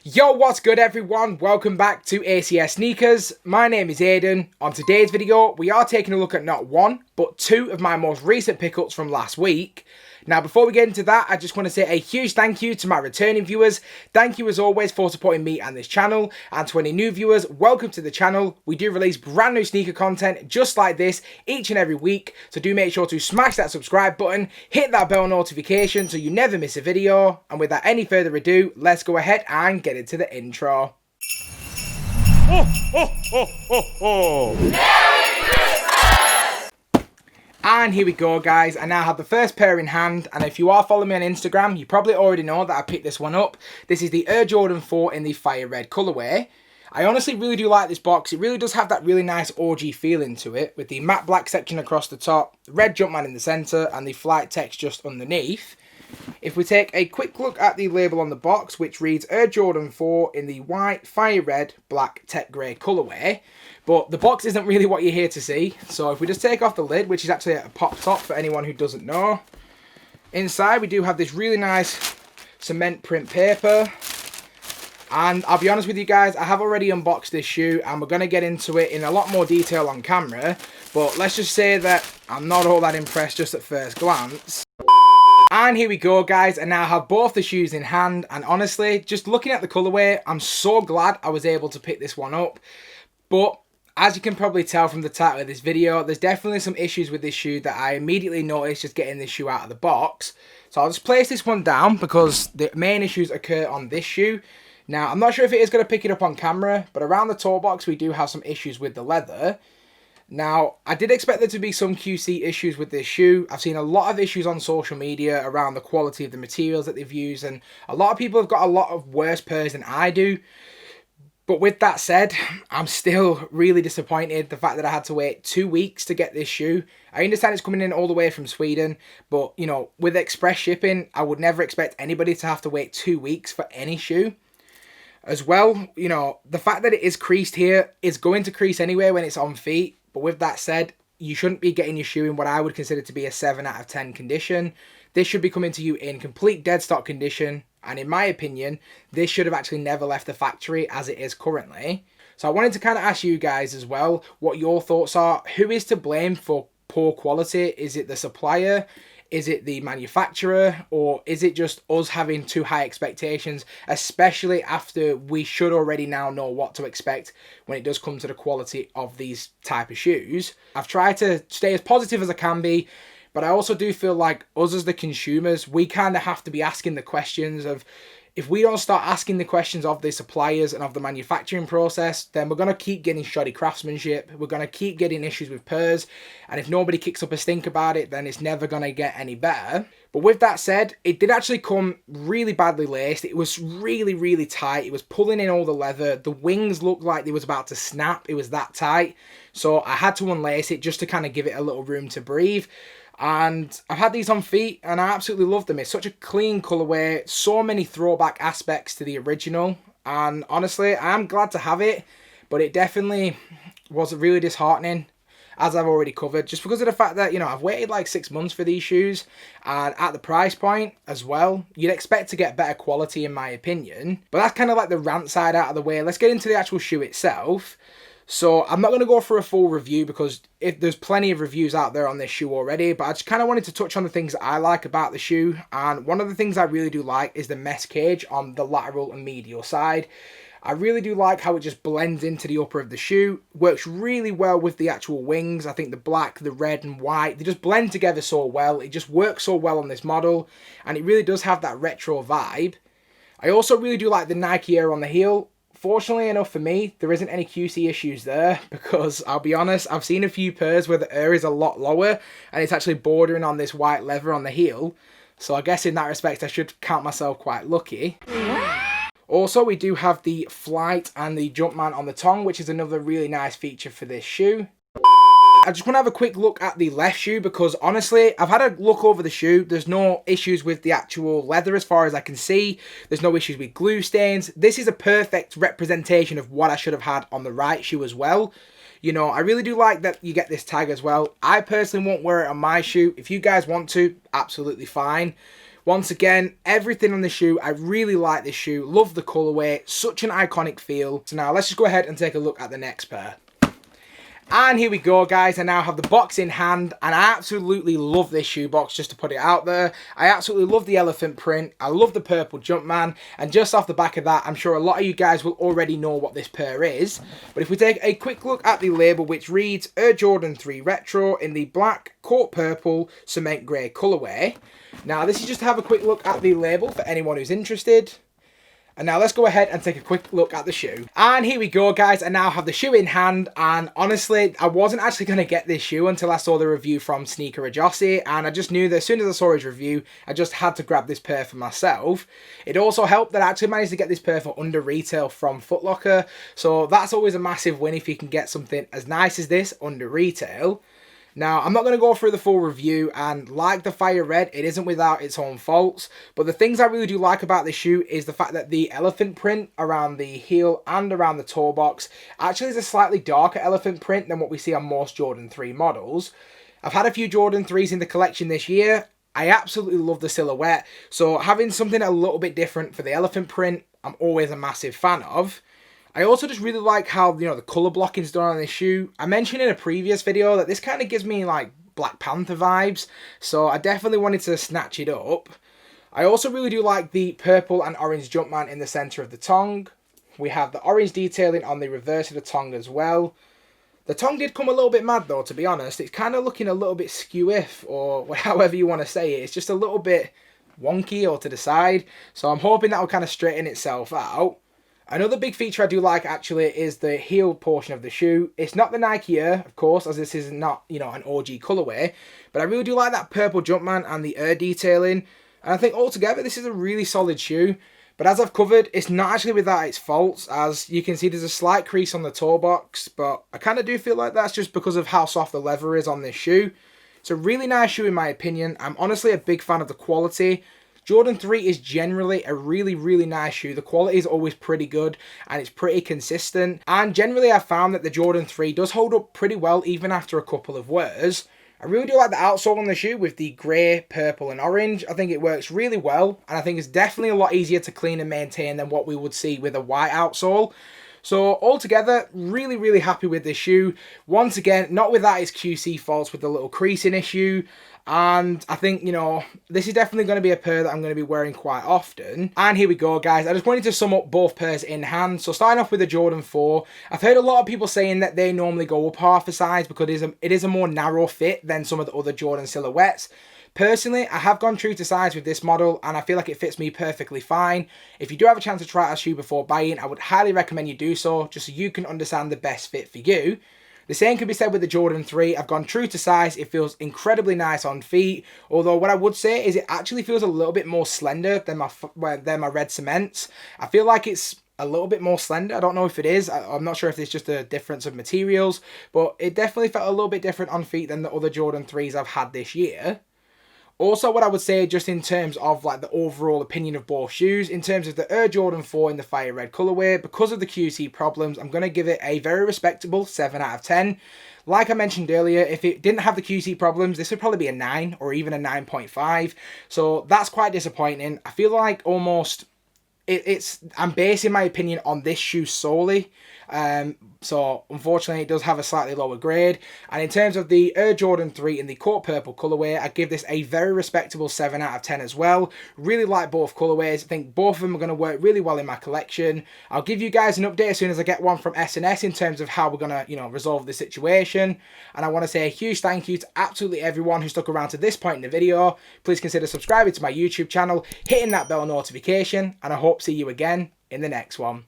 Yo, what's good everyone? Welcome back to ACS Sneakers. My name is Aiden. On today's video, we are taking a look at not one, but two of my most recent pickups from last week. Now, before we get into that, I just want to say a huge thank you to my returning viewers. Thank you as always for supporting me and this channel. And to any new viewers, welcome to the channel. We do release brand new sneaker content just like this each and every week. So do make sure to smash that subscribe button, hit that bell notification so you never miss a video. And without any further ado, let's go ahead and get into the intro. Ho, ho, ho, ho, ho. And here we go, guys. I now have the first pair in hand, and if you are following me on Instagram, you probably already know that I picked this one up. This is the Air Jordan 4 in the fire red colorway. I honestly really do like this box. It really does have that really nice OG feeling to it, with the matte black section across the top, the red Jumpman in the center, and the flight text just underneath. If we take a quick look at the label on the box, which reads Air Jordan 4 in the white, fire red, black, tech grey colourway, but the box isn't really what you're here to see. So if we just take off the lid, which is actually a pop top for anyone who doesn't know, inside we do have this really nice cement print paper. And I'll be honest with you guys, I have already unboxed this shoe and we're going to get into it in a lot more detail on camera, but let's just say that I'm not all that impressed just at first glance. And here we go, guys. I now have both the shoes in hand, and honestly, just looking at the colorway, I'm so glad I was able to pick this one up. But as you can probably tell from the title of this video, there's definitely some issues with this shoe that I immediately noticed just getting this shoe out of the box. So I'll just place this one down because the main issues occur on this shoe. Now, I'm not sure if it is going to pick it up on camera, but around the toe box, we do have some issues with the leather. Now, I did expect there to be some QC issues with this shoe. I've seen a lot of issues on social media around the quality of the materials that they've used, and a lot of people have got a lot of worse pairs than I do. But with that said, I'm still really disappointed the fact that I had to wait 2 weeks to get this shoe. I understand it's coming in all the way from Sweden, but, you know, with express shipping, I would never expect anybody to have to wait 2 weeks for any shoe. As well, you know, the fact that it is creased here is going to crease anyway when it's on feet. But with that said, you shouldn't be getting your shoe in what I would consider to be a 7 out of 10 condition. This should be coming to you in complete dead stock condition. And in my opinion, this should have actually never left the factory as it is currently. So I wanted to kind of ask you guys as well what your thoughts are. Who is to blame for poor quality? Is it the supplier? Is it the manufacturer, or is it just us having too high expectations, especially after we should already now know what to expect when it does come to the quality of these type of shoes? I've tried to stay as positive as I can be, but I also do feel like us as the consumers, we kind of have to be asking the questions of, if we don't start asking the questions of the suppliers and of the manufacturing process, then we're going to keep getting shoddy craftsmanship. We're going to keep getting issues with pairs. And if nobody kicks up a stink about it, then it's never going to get any better. But with that said, it did actually come really badly laced. It was really, really tight. It was pulling in all the leather. The wings looked like they was about to snap. It was that tight. So I had to unlace it just to kind of give it a little room to breathe. And I've had these on feet and I absolutely love them. It's such a clean colorway, so many throwback aspects to the original, and honestly I am glad to have it, but it definitely was really disheartening, as I've already covered, just because of the fact that, you know, I've waited like 6 months for these shoes, and at the price point as well, you'd expect to get better quality in my opinion. But that's kind of like the rant side out of the way. Let's get into the actual shoe itself. So I'm not going to go for a full review because there's plenty of reviews out there on this shoe already, but I just kind of wanted to touch on the things that I like about the shoe. And one of the things I really do like is the mesh cage on the lateral and medial side. I really do like how it just blends into the upper of the shoe. Works really well with the actual wings. I think the black, the red and white, they just blend together so well. It just works so well on this model, and it really does have that retro vibe. I also really do like the Nike Air on the heel. Fortunately enough for me, there isn't any QC issues there, because I'll be honest, I've seen a few pairs where the air is a lot lower and it's actually bordering on this white leather on the heel. So I guess in that respect, I should count myself quite lucky. Also, we do have the flight and the Jumpman on the tongue, which is another really nice feature for this shoe. I just want to have a quick look at the left shoe because honestly, I've had a look over the shoe. There's no issues with the actual leather as far as I can see. There's no issues with glue stains. This is a perfect representation of what I should have had on the right shoe as well. You know, I really do like that you get this tag as well. I personally won't wear it on my shoe. If you guys want to, absolutely fine. Once again, everything on the shoe, I really like this shoe, love the colourway, such an iconic feel. So now let's just go ahead and take a look at the next pair. And here we go, guys. I now have the box in hand, and I absolutely love this shoe box, just to put it out there. I absolutely love the elephant print. I love the purple Jumpman, and just off the back of that, I'm sure a lot of you guys will already know what this pair is. But if we take a quick look at the label, which reads Air Jordan 3 Retro in the black, court purple, cement grey colourway. Now, this is just to have a quick look at the label for anyone who's interested. And now let's go ahead and take a quick look at the shoe. And here we go, guys. I now have the shoe in hand, and honestly, I wasn't actually going to get this shoe until I saw the review from Sneaker Ajossi, and I just knew that as soon as I saw his review, I just had to grab this pair for myself. It also helped that I actually managed to get this pair for under retail from Foot Locker, so that's always a massive win if you can get something as nice as this under retail. Now, I'm not going to go through the full review, and like the Fire Red, it isn't without its own faults, but the things I really do like about this shoe is the fact that the elephant print around the heel and around the toe box actually is a slightly darker elephant print than what we see on most Jordan 3 models. I've had a few Jordan 3s in the collection this year. I absolutely love the silhouette, so having something a little bit different for the elephant print, I'm always a massive fan of. I also just really like how, you know, the colour blocking's done on this shoe. I mentioned in a previous video that this kind of gives me like Black Panther vibes, so I definitely wanted to snatch it up. I also really do like the purple and orange Jumpman in the centre of the tongue. We have the orange detailing on the reverse of the tongue as well. The tongue did come a little bit mad though, to be honest. It's kind of looking a little bit skew-if, or however you want to say it. It's just a little bit wonky or to the side, so I'm hoping that will kind of straighten itself out. Another big feature I do like actually is the heel portion of the shoe. It's not the Nike Air, of course, as this is not, you know, an OG colourway, but I really do like that purple Jumpman and the Air detailing, and I think altogether this is a really solid shoe. But as I've covered, it's not actually without its faults. As you can see, there's a slight crease on the toe box, but I kind of do feel like that's just because of how soft the leather is on this shoe. It's a really nice shoe in my opinion. I'm honestly a big fan of the quality. Jordan 3 is generally a really nice shoe. The quality is always pretty good and it's pretty consistent. And generally I've found that the Jordan 3 does hold up pretty well even after a couple of wears. I really do like the outsole on the shoe with the grey, purple and orange. I think it works really well, and I think it's definitely a lot easier to clean and maintain than what we would see with a white outsole. So altogether, really happy with this shoe. Once again, not without its QC faults with the little creasing issue. And I think, you know, this is definitely going to be a pair that I'm going to be wearing quite often. And here we go, guys. I just wanted to sum up both pairs in hand. So starting off with the Jordan 4, I've heard a lot of people saying that they normally go up half a size because it is a more narrow fit than some of the other Jordan silhouettes. Personally, I have gone true to size with this model and I feel like it fits me perfectly fine. If you do have a chance to try out a shoe before buying, I would highly recommend you do so, just so you can understand the best fit for you. The same can be said with the Jordan 3. I've gone true to size. It feels incredibly nice on feet. Although what I would say is it actually feels a little bit more slender than my red cements. I feel like it's a little bit more slender. I don't know if it is. I'm not sure if it's just a difference of materials. But it definitely felt a little bit different on feet than the other Jordan 3s I've had this year. Also, what I would say just in terms of like the overall opinion of both shoes, in terms of the Air Jordan 4 in the fire red colourway, because of the QC problems, I'm going to give it a very respectable 7 out of 10. Like I mentioned earlier, if it didn't have the QC problems, this would probably be a 9 or even a 9.5. So that's quite disappointing. I feel like almost I'm basing my opinion on this shoe solely. So unfortunately it does have a slightly lower grade. And in terms of the Air Jordan 3 in the court purple colourway, I give this a very respectable 7 out of 10 as well. Really like both colourways. I think both of them are going to work really well in my collection. I'll give you guys an update as soon as I get one from S&S in terms of how we're going to, you know, resolve the situation. And I want to say a huge thank you to absolutely everyone who stuck around to this point in the video. Please consider subscribing to my YouTube channel, hitting that bell notification, and I hope to see you again in the next one.